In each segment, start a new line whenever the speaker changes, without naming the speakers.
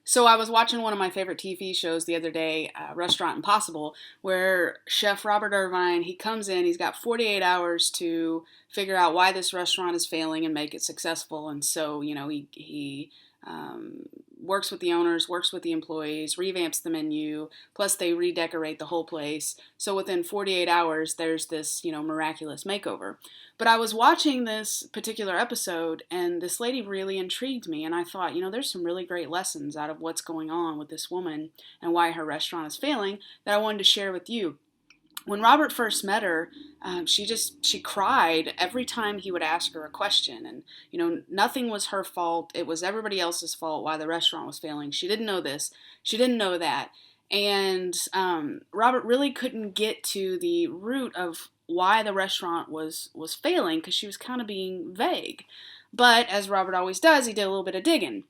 So I was watching one of my favorite TV shows the other day, Restaurant Impossible, where Chef Robert Irvine, he comes in, he's got 48 hours to figure out why this restaurant is failing and make it successful. And so, he works with the owners, works with the employees, revamps the menu, plus they redecorate the whole place. So within 48 hours, there's this, miraculous makeover. But I was watching this particular episode, and this lady really intrigued me. And I thought, there's some really great lessons out of what's going on with this woman and why her restaurant is failing that I wanted to share with you. When Robert first met her, she cried every time he would ask her a question, and nothing was her fault. It was everybody else's fault why the restaurant was failing. She didn't know this. She didn't know that. And Robert really couldn't get to the root of why the restaurant was failing because she was kind of being vague. But as Robert always does, he did a little bit of digging.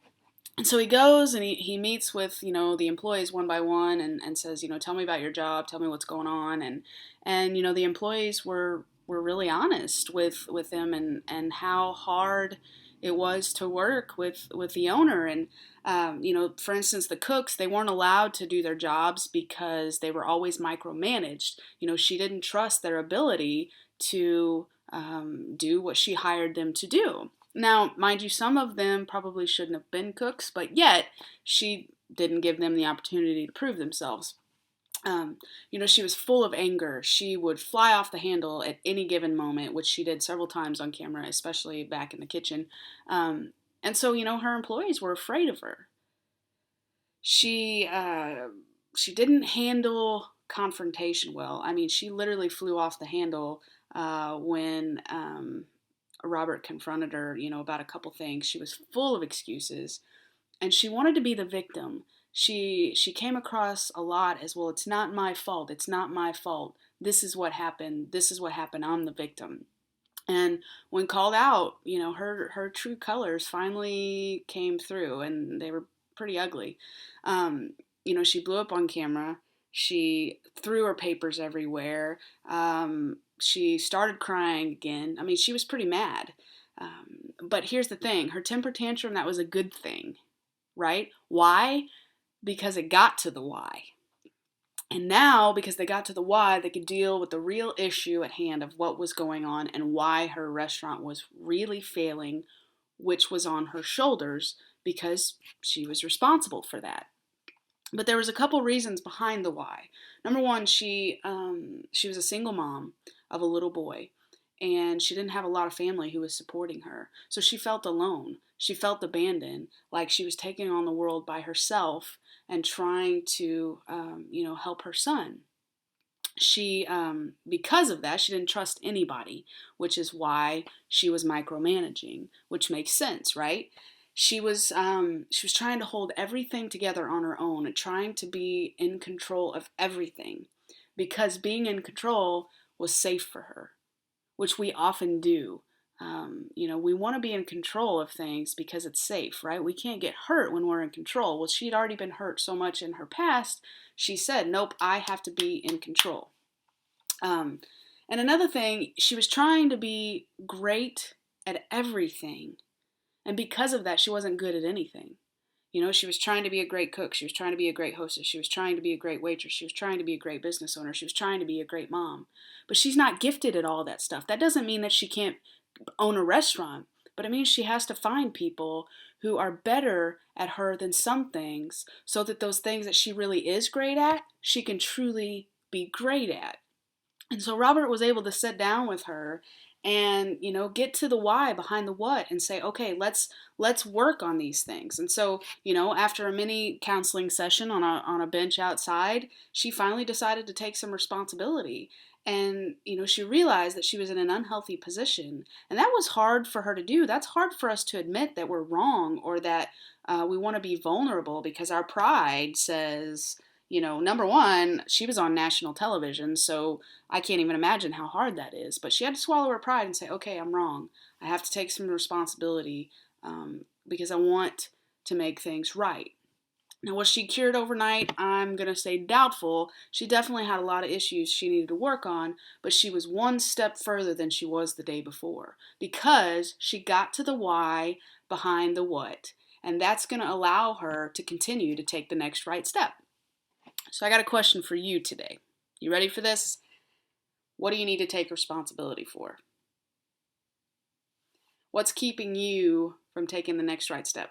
And so he goes and he meets with, the employees one by one and says, tell me about your job, tell me what's going on. And the employees were really honest with him and how hard it was to work with the owner. And, for instance, the cooks, they weren't allowed to do their jobs because they were always micromanaged. She didn't trust their ability to do what she hired them to do. Now, mind you, some of them probably shouldn't have been cooks, but yet she didn't give them the opportunity to prove themselves. She was full of anger. She would fly off the handle at any given moment, which she did several times on camera, especially back in the kitchen. And so, her employees were afraid of her. She didn't handle confrontation well. I mean, she literally flew off the handle when Robert confronted her, about a couple things. She was full of excuses, and she wanted to be the victim. She came across a lot as, well, it's not my fault. It's not my fault. This is what happened. This is what happened. I'm the victim. And when called out, her true colors finally came through, and they were pretty ugly. She blew up on camera. She threw her papers everywhere. She started crying again. I mean, she was pretty mad. But here's the thing. Her temper tantrum, that was a good thing, right? Why? Because it got to the why. And now, because they got to the why, they could deal with the real issue at hand of what was going on and why her restaurant was really failing, which was on her shoulders because she was responsible for that. But there was a couple reasons behind the why. Number one, she was a single mom of a little boy, and she didn't have a lot of family who was supporting her. So she felt alone. She felt abandoned, like she was taking on the world by herself and trying to, help her son. She, because of that, she didn't trust anybody, which is why she was micromanaging, which makes sense, right? She was trying to hold everything together on her own and trying to be in control of everything because being in control was safe for her, which we often do. We want to be in control of things because it's safe, right? We can't get hurt when we're in control. Well, she'd already been hurt so much in her past, she said, nope, I have to be in control. And another thing, she was trying to be great at everything. And because of that, she wasn't good at anything. She was trying to be a great cook. She was trying to be a great hostess. She was trying to be a great waitress. She was trying to be a great business owner. She was trying to be a great mom. But she's not gifted at all that stuff. That doesn't mean that she can't own a restaurant, but it means she has to find people who are better at her than some things so that those things that she really is great at, she can truly be great at. And so Robert was able to sit down with her and get to the why behind the what and say, okay, let's work on these things. And so after a mini counseling session on a bench outside, she finally decided to take some responsibility. And she realized that she was in an unhealthy position, and that was hard for her to do. That's hard for us to admit that we're wrong or that we want to be vulnerable because our pride says, number one, she was on national television, so I can't even imagine how hard that is. But she had to swallow her pride and say, okay, I'm wrong. I have to take some responsibility because I want to make things right. Now, was she cured overnight? I'm going to say doubtful. She definitely had a lot of issues she needed to work on, but she was one step further than she was the day before because she got to the why behind the what. And that's going to allow her to continue to take the next right step. So I got a question for you today. You ready for this? What do you need to take responsibility for? What's keeping you from taking the next right step?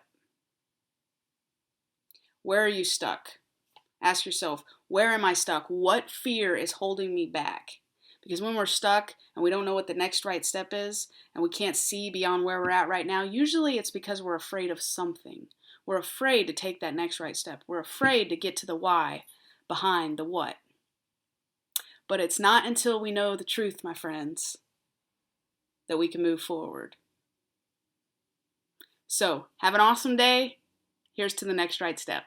Where are you stuck? Ask yourself, where am I stuck? What fear is holding me back? Because when we're stuck and we don't know what the next right step is and we can't see beyond where we're at right now, usually it's because we're afraid of something. We're afraid to take that next right step. We're afraid to get to the why behind the what. But it's not until we know the truth, my friends, that we can move forward. So, have an awesome day. Here's to the next right step.